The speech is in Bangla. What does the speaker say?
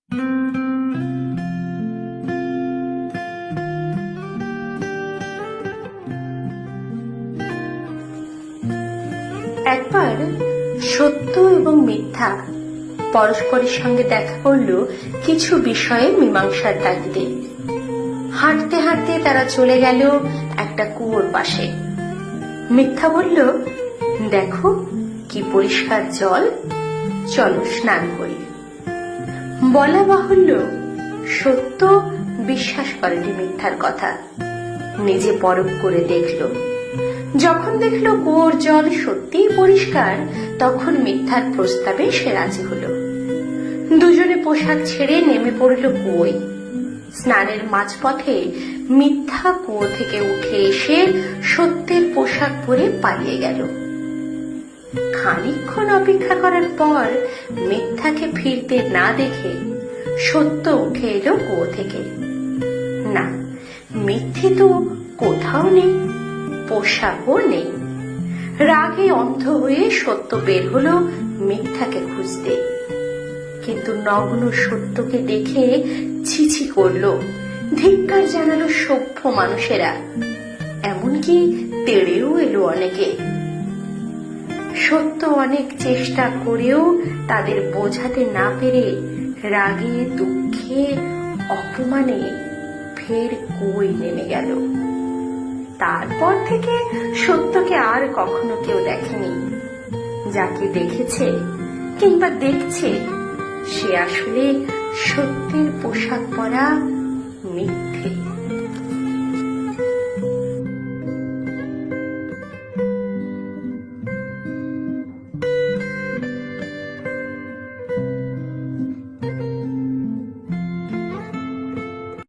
একবার সত্য এবং মিথ্যা পরস্পরের সঙ্গে দেখা করল কিছু বিষয়ে মীমাংসার তাগিদে। হাঁটতে হাঁটতে তারা চলে গেল একটা কুয়োর পাশে। মিথ্যা বলল, দেখো কি পরিষ্কার জল, চলো স্নান করি। বলা বাহুল্য, সত্য বিশ্বাস করেনি মিথ্যার কথা। নিজে পরখ করে দেখল। যখন দেখলো কুয়োর জল সত্যিই পরিষ্কার, তখন মিথ্যার প্রস্তাবে সে রাজি হলো। দুজনে পোশাক ছেড়ে নেমে পড়ল কুয়োয়। স্নানের মাঝপথে মিথ্যা কুয়ো থেকে উঠে এসে সত্যের পোশাক পরে পালিয়ে গেল। খানিকক্ষণ অপেক্ষা করার পর মিথ্যাকে ফিরতে না দেখে সত্য উঠে এলো কুয়ো থেকে। না, মিথ্যে তো কোথাও নেই, পোশাকও নেই। রাগে অন্ধ হয়ে সত্য বের হলো মিথ্যাকে খুঁজতে। কিন্তু নগ্ন সত্যকে দেখে ছিছি করলো, ধিক্কার জানালো সভ্য মানুষেরা, এমনকি তেড়েও এলো অনেকে। সত্য অনেক চেষ্টা করেও তাদের বোঝাতে না পেরে রাগে দুঃখে অপমানে ফের কুয়োয় নেমে গেল। তারপর থেকে সত্যকে আর কখনো কেউ দেখেনি। যাকে দেখেছে কিংবা দেখছে, সে আসলে সত্যের পোশাক পরা মিথ্যা।